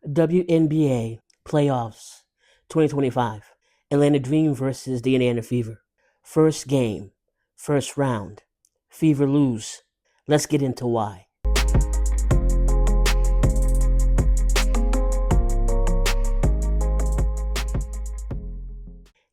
WNBA Playoffs 2025. Atlanta Dream versus the Indiana Fever. First game, first round. Fever lose. Let's get into why.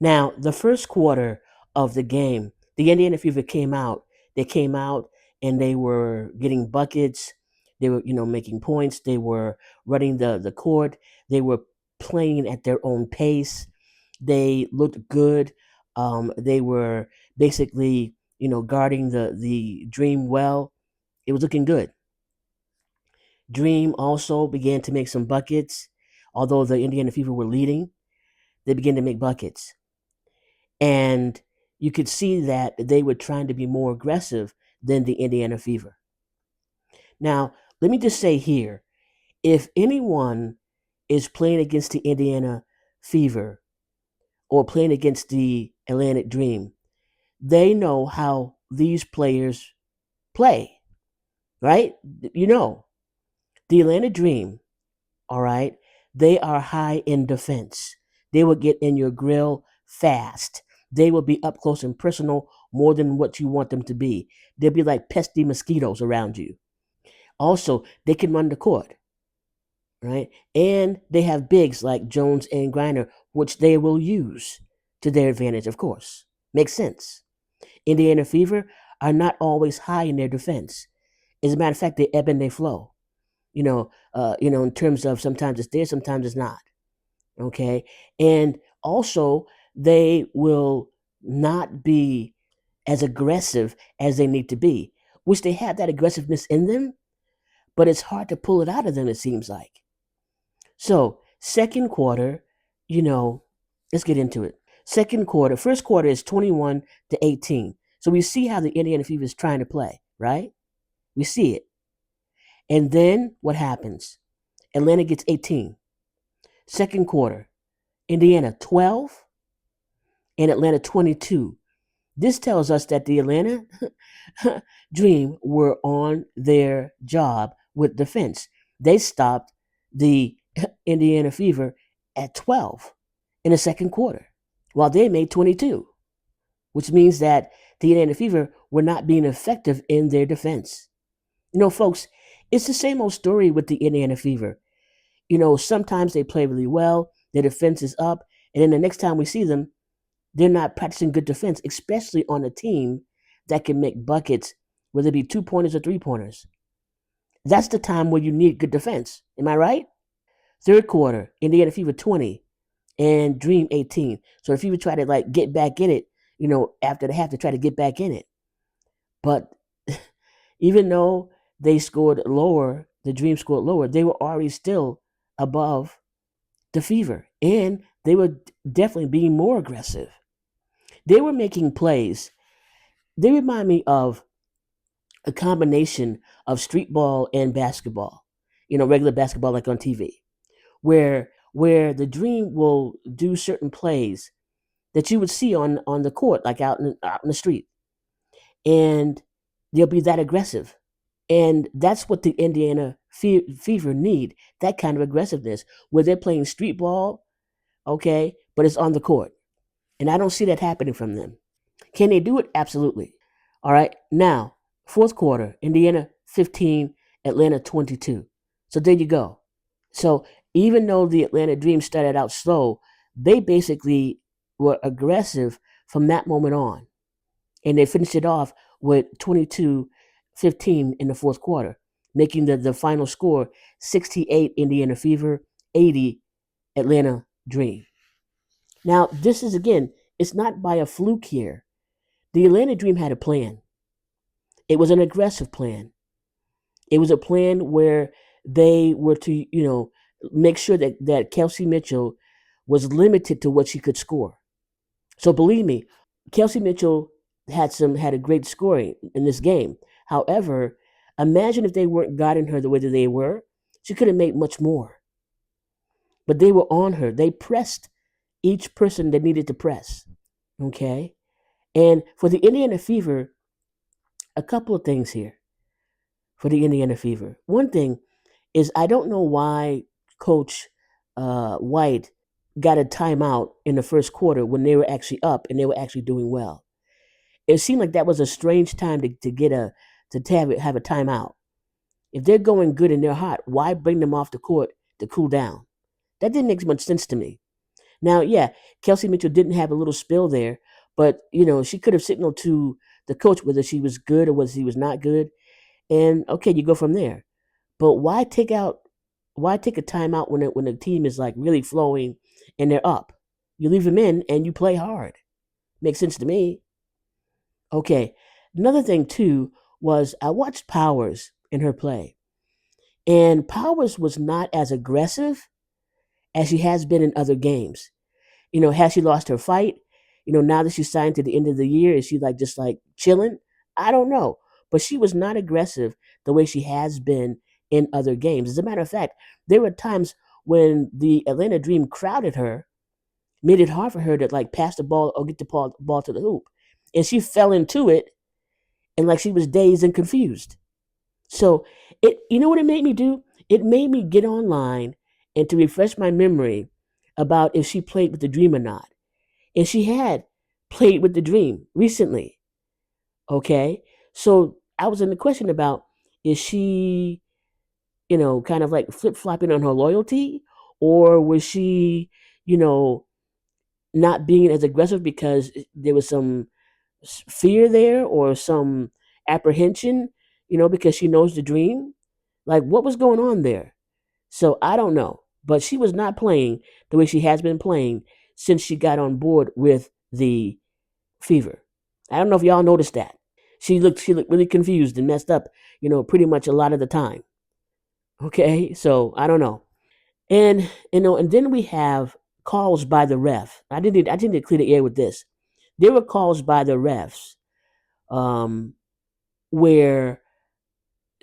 Now, the first quarter of the game, the Indiana Fever came out. They came out and they were getting buckets. They were, making points. They were running the court. They were playing at their own pace. They looked good. They were basically, guarding the Dream well. It was looking good. Dream also began to make some buckets. Although the Indiana Fever were leading, they began to make buckets. And you could see that they were trying to be more aggressive than the Indiana Fever. Now, let me just say here, if anyone is playing against the Indiana Fever or playing against the Atlantic Dream, they know how these players play, right? The Atlanta Dream, all right, they are high in defense. They will get in your grill fast. They will be up close and personal more than what you want them to be. They'll be like pesky mosquitoes around you. Also, they can run the court, right? And they have bigs like Jones and Griner, which they will use to their advantage, of course. Makes sense. Indiana Fever are not always high in their defense. As a matter of fact, they ebb and they flow. In terms of sometimes it's there, sometimes it's not. Okay, and also they will not be as aggressive as they need to be, which they have that aggressiveness in them, but it's hard to pull it out of them. It seems like. So second quarter, you know, let's get into it. Second quarter, first quarter is 21-18. So we see how the Indiana Fever is trying to play, right? We see it. And then what happens? Atlanta gets 18. Second quarter, Indiana 12 and Atlanta 22. This tells us that the Atlanta Dream were on their job with defense. They stopped the Indiana Fever at 12 in the second quarter, while they made 22, which means that the Indiana Fever were not being effective in their defense. Folks, it's the same old story with the Indiana Fever. Sometimes they play really well, their defense is up, and then the next time we see them, they're not practicing good defense, especially on a team that can make buckets, whether it be 2-pointers or 3-pointers. That's the time where you need good defense. Am I right? Third quarter, Indiana Fever 20 and Dream 18. So if you try to get back in it, after they have to try to get back in it. But even though they scored lower, the Dream scored lower, they were already still above the Fever. And they were definitely being more aggressive. They were making plays. They remind me of a combination of street ball and basketball, regular basketball like on TV, where the Dream will do certain plays that you would see on the court, like out in the street, and they'll be that aggressive. And that's what the Indiana Fever need, that kind of aggressiveness, where they're playing street ball, okay, but it's on the court. And I don't see that happening from them. Can they do it? Absolutely. All right. Now, fourth quarter, Indiana 15, Atlanta 22. So there you go. So even though the Atlanta Dream started out slow, they basically were aggressive from that moment on. And they finished it off with 22-15 in the fourth quarter, making the final score 68 Indiana Fever, 80 Atlanta Dream. Now, this is, again, it's not by a fluke here. The Atlanta Dream had a plan. It was an aggressive plan. It was a plan where they were to, make sure that Kelsey Mitchell was limited to what she could score. So believe me, Kelsey Mitchell had a great scoring in this game. However, imagine if they weren't guarding her the way that they were, she could have made much more. But they were on her. They pressed each person that needed to press. Okay? And for the Indiana Fever, a couple of things here for the Indiana Fever. One thing is, I don't know why Coach White got a timeout in the first quarter when they were actually up and they were actually doing well. It seemed like that was a strange time to get a have a timeout. If they're going good and they're hot, why bring them off the court to cool down? That didn't make much sense to me. Now, yeah, Kelsey Mitchell didn't have a little spill there, but she could have signaled to the coach whether she was good or whether she was not good, and okay, you go from there. But why take a timeout when the team is like really flowing and they're up? You leave them in and you play hard. Makes sense to me. Okay. Another thing too was I watched Powers in her play. And Powers was not as aggressive as she has been in other games. Has she lost her fight? Now that she's signed to the end of the year, is she like just like chilling? I don't know. But she was not aggressive the way she has been in other games. As a matter of fact, there were times when the Atlanta Dream crowded her, made it hard for her to like pass the ball or get the ball to the hoop. And she fell into it and like she was dazed and confused. So you know what it made me do? It made me get online and to refresh my memory about if she played with the Dream or not. And she had played with the Dream recently. Okay. So I was in the question about, is she, kind of like flip flopping on her loyalty? Or was she, you know, not being as aggressive because there was some fear there or some apprehension, because she knows the Dream? Like, what was going on there? So I don't know. But she was not playing the way she has been playing since she got on board with the Fever. I don't know if y'all noticed that. She looked really confused and messed up, pretty much a lot of the time. Okay, so I don't know. And then we have calls by the ref. I didn't clear the air with this. There were calls by the refs um, where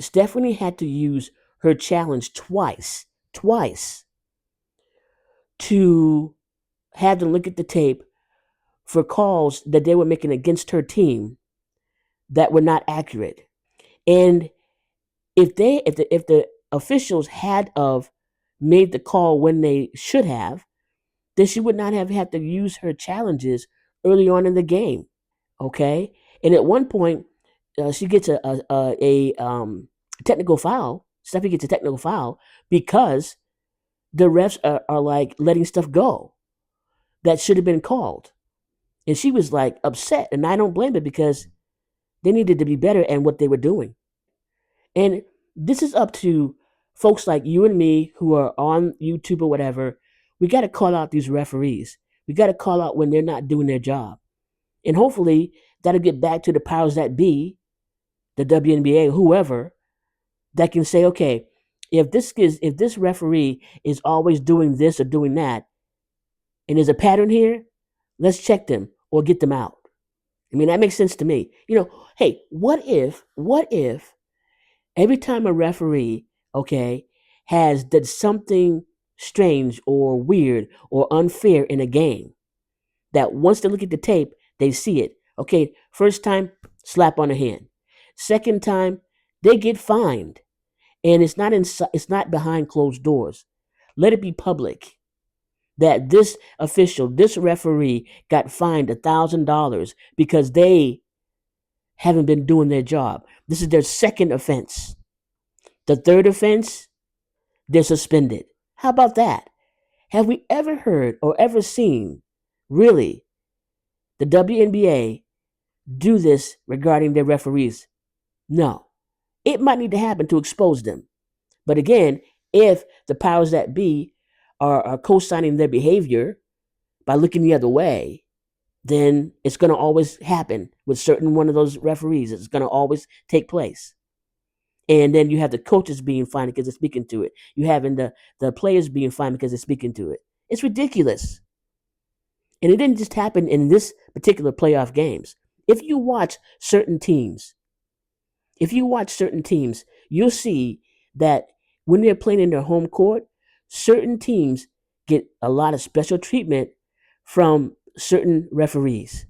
Stephanie had to use her challenge twice to have them look at the tape for calls that they were making against her team that were not accurate. And if the officials had of made the call when they should have, then she would not have had to use her challenges early on in the game. Okay, and at one point, she gets a technical foul. Stephanie gets a technical foul because the refs are like letting stuff go that should have been called, and she was like upset. And I don't blame her because they needed to be better at what they were doing. And this is up to folks like you and me who are on YouTube or whatever. We got to call out these referees. We got to call out when they're not doing their job. And hopefully that'll get back to the powers that be, the WNBA, whoever, that can say, okay, if this referee is always doing this or doing that, and there's a pattern here, let's check them or get them out. I mean, that makes sense to me. Hey, what if every time a referee, okay, has did something strange or weird or unfair in a game, that once they look at the tape, they see it. Okay, first time, slap on the hand. Second time, they get fined, and it's not behind closed doors. Let it be public that this official, this referee, got fined $1,000 because they haven't been doing their job. This is their second offense. The third offense, they're suspended. How about that? Have we ever heard or ever seen, really, the WNBA do this regarding their referees? No. It might need to happen to expose them. But again, if the powers that be are co signing their behavior by looking the other way, then it's going to always happen with certain one of those referees. It's going to always take place. And then you have the coaches being fined because they're speaking to it. You having the players being fined because they're speaking to it. It's ridiculous. And it didn't just happen in this particular playoff games. If you watch certain teams, you'll see that when they're playing in their home court, certain teams get a lot of special treatment from certain referees.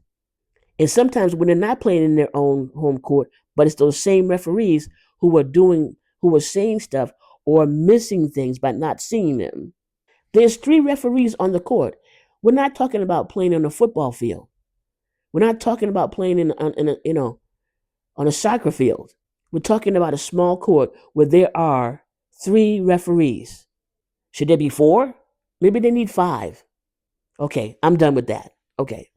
And sometimes when they're not playing in their own home court, but it's those same referees who are saying stuff or missing things by not seeing them. There's three referees on the court. We're not talking about playing on a football field. We're not talking about playing in a on a soccer field. We're talking about a small court where there are three referees. Should there be four? Maybe they need five. Okay, I'm done with that. Okay.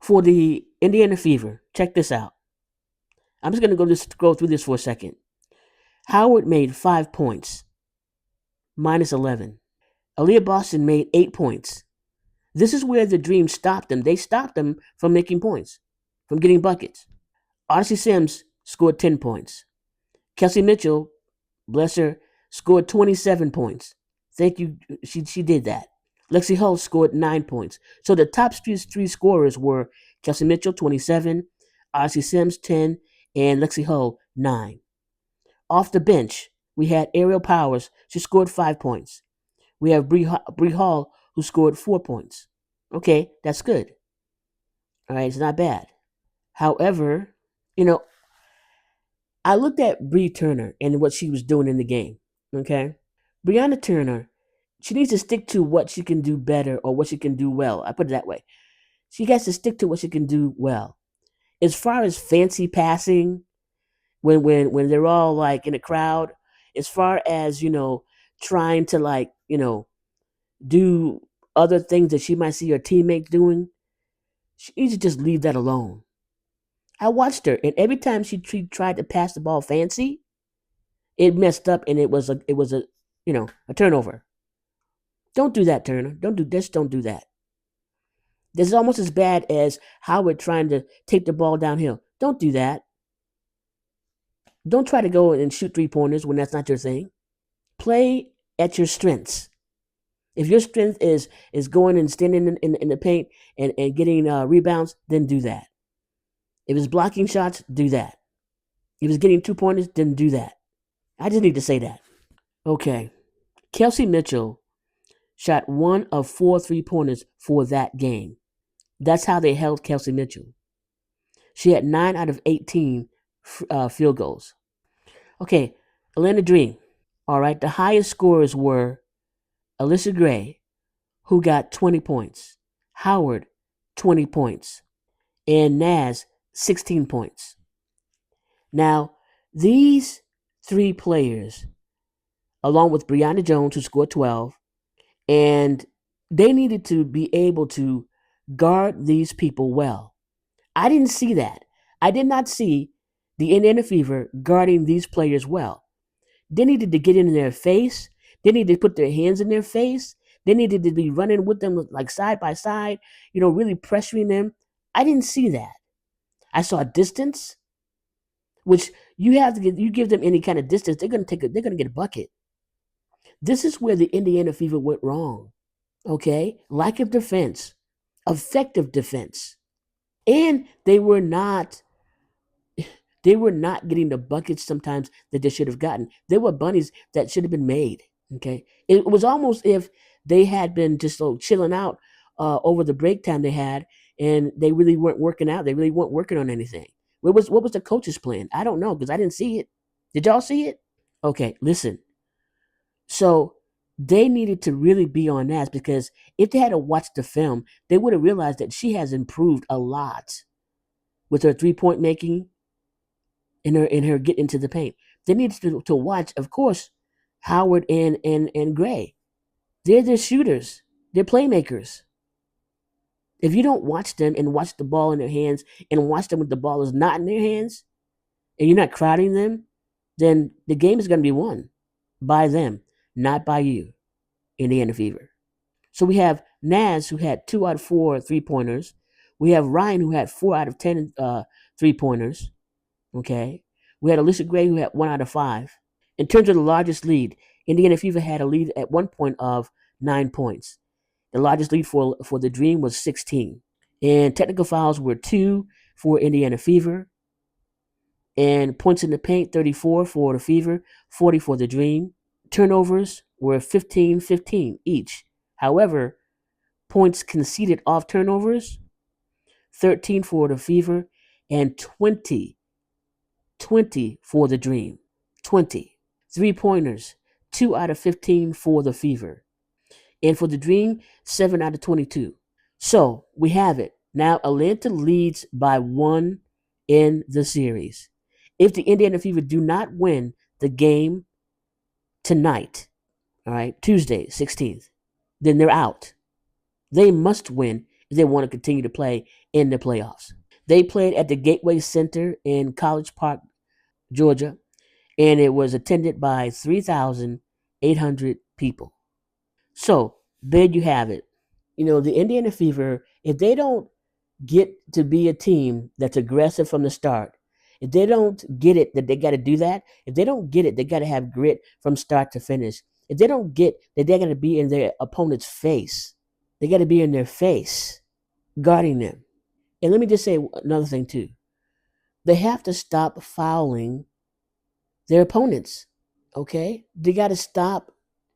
For the Indiana Fever, check this out. I'm just going to go through this for a second. Howard made 5 points, minus 11. Aaliyah Boston made 8 points. This is where the Dream stopped them. They stopped them from making points, from getting buckets. Odyssey Sims scored 10 points. Kelsey Mitchell, bless her, scored 27 points. Thank you. She did that. Lexi Hull scored 9 points. So the top three scorers were Kelsey Mitchell, 27, Odyssey Sims, 10, and Lexi Hull, 9. Off the bench, we had Ariel Powers. She scored 5 points. We have Bree Hall, who scored 4 points. Okay, that's good. All right, it's not bad. However, you know, I looked at Bree Turner and what she was doing in the game. Okay, Brianna Turner, she needs to stick to what she can do better or what she can do well. I put it that way. She has to stick to what she can do well. As far as fancy passing, when they're all like in a crowd, as far as trying to do other things that she might see her teammates doing, she needs to just leave that alone. I watched her, and every time she tried to pass the ball fancy, it messed up, and it was a turnover. Don't do that, Turner. Don't do this. Don't do that. This is almost as bad as Howard trying to take the ball downhill. Don't do that. Don't try to go and shoot 3-pointers when that's not your thing. Play at your strengths. If your strength is going and standing in the paint and getting rebounds, then do that. If it's blocking shots, do that. If it's getting 2-pointers, then do that. I just need to say that. Okay. Kelsey Mitchell shot 1 of 4 3-pointers for that game. That's how they held Kelsey Mitchell. She had 9 out of 18 field goals. Okay, Atlanta Dream. All right, the highest scorers were Alyssa Gray, who got 20 points, Howard, 20 points, and Naz, 16 points. Now, these 3 players, along with Brianna Jones, who scored 12, and they needed to be able to guard these people well. I didn't see that. I did not see the Indiana Fever guarding these players well. They needed to get in their face. They needed to put their hands in their face. They needed to be running with them like side by side, really pressuring them. I didn't see that. I saw distance, which you give them any kind of distance, they're gonna get a bucket. This is where the Indiana Fever went wrong. Okay? Lack of defense, effective defense. And they were not getting the buckets sometimes that they should have gotten. There were bunnies that should have been made. Okay, it was almost if they had been just chilling out over the break time they had, and they really weren't working out. They really weren't working on anything. What was the coach's plan? I don't know because I didn't see it. Did y'all see it? Okay, listen. So they needed to really be on that because if they had to watch the film, they would have realized that she has improved a lot with her 3-point making in her get into the paint. They need to watch, of course, Howard and Gray. They're the shooters. They're playmakers. If you don't watch them and watch the ball in their hands and watch them when the ball is not in their hands and you're not crowding them, then the game is going to be won by them, not by you, Indiana Fever. So we have Naz, who had 2 out of 4 3-pointers. We have Ryan, who had 4 out of 10 3-pointers. Okay. We had Alicia Gray, who had 1 out of 5. In terms of the largest lead, Indiana Fever had a lead at one point of 9 points. The largest lead for the Dream was 16. And technical fouls were 2 for Indiana Fever. And points in the paint, 34 for the Fever, 40 for the Dream. Turnovers were 15-15 each. However, points conceded off turnovers, 13 for the Fever and 20 for the Dream. 20. Three-pointers, 2 out of 15 for the Fever. And for the Dream, 7 out of 22. So we have it. Now Atlanta leads by 1 in the series. If the Indiana Fever do not win the game tonight, all right, Tuesday, 16th, then they're out. They must win if they want to continue to play in the playoffs. They played at the Gateway Center in College Park, Georgia, and it was attended by 3,800 people. So there you have it. The Indiana Fever, if they don't get to be a team that's aggressive from the start, if they don't get it that they got to do that, if they don't get it, they got to have grit from start to finish. If they don't get that they got to be in their opponent's face, they got to be in their face, guarding them. And let me just say another thing too. They have to stop fouling their opponents. Okay? They got to stop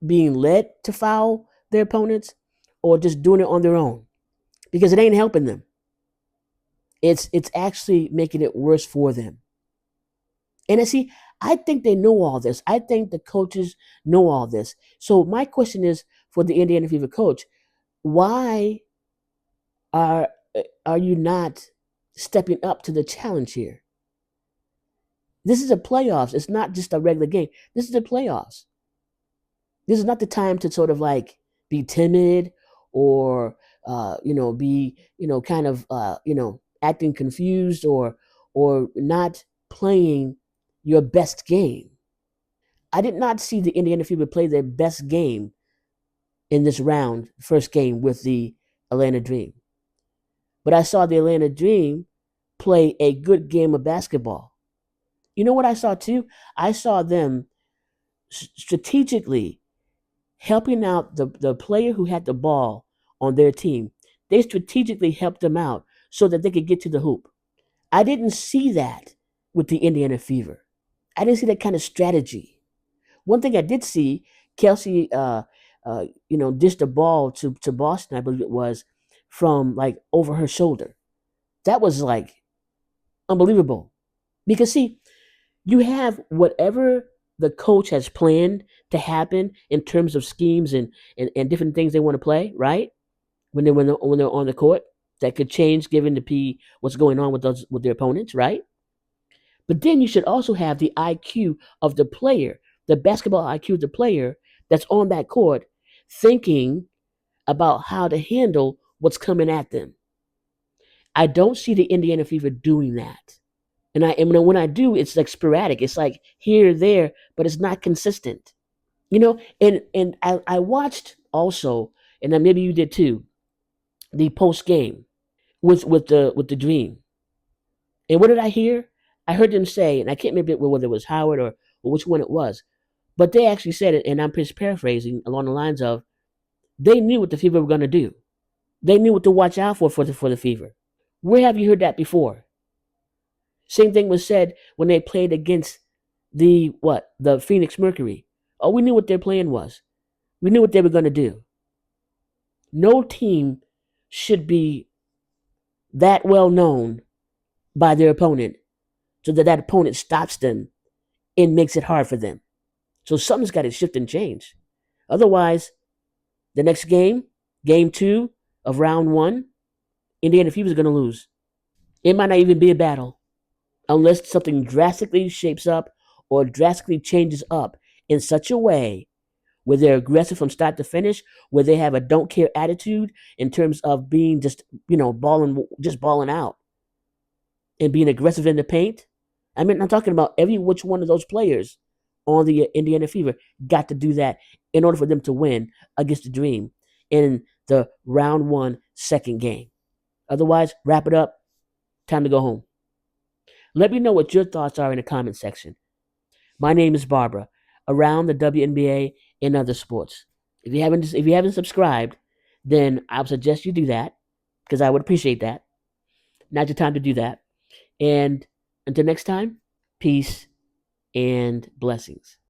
being led to foul their opponents or just doing it on their own because it ain't helping them. It's actually making it worse for them. And I think they know all this. I think the coaches know all this. So my question is for the Indiana Fever coach, why are are you not stepping up to the challenge here? This is a playoffs. It's not just a regular game. This is the playoffs. This is not the time to sort of like be timid or be kind of acting confused or not playing your best game. I did not see the Indiana Fever play their best game in this round, first game with the Atlanta Dream. But I saw the Atlanta Dream play a good game of basketball. You know what I saw too? I saw them strategically helping out the player who had the ball on their team. They strategically helped them out so that they could get to the hoop. I didn't see that with the Indiana Fever. I didn't see that kind of strategy. One thing I did see, Kelsey, dished the ball to Boston, I believe it was, from like over her shoulder. That was like unbelievable. Because see, you have whatever the coach has planned to happen in terms of schemes and different things they want to play, right? When they're on the court, that could change given the what's going on with their opponents, right? But then you should also have the IQ of the player, the basketball IQ of the player that's on that court, thinking about how to handle what's coming at them. I don't see the Indiana Fever doing that. And when I do, it's like sporadic. It's like here, there, but it's not consistent. And I watched also, and then maybe you did too, the post game with the Dream. And what did I hear? I heard them say, and I can't remember whether it was Howard or which one it was, but they actually said it, and I'm just paraphrasing along the lines of, they knew what the Fever were going to do. They knew what to watch out for the Fever. Where have you heard that before? Same thing was said when they played against the Phoenix Mercury. Oh, we knew what their plan was. We knew what they were going to do. No team should be that well known by their opponent so that opponent stops them and makes it hard for them. So something's got to shift and change. Otherwise, the next game, game 2 of round 1, Indiana Fever is going to lose. It might not even be a battle unless something drastically shapes up or drastically changes up in such a way where they're aggressive from start to finish, where they have a don't care attitude in terms of being just, balling out and being aggressive in the paint. I mean, I'm talking about every which one of those players on the Indiana Fever got to do that in order for them to win against the Dream in the round 1 second game. Otherwise, wrap it up. Time to go home. Let me know what your thoughts are in the comment section. My name is Barbara, around the WNBA and other sports. If you haven't subscribed, then I would suggest you do that because I would appreciate that. Now's your time to do that. And until next time, peace and blessings.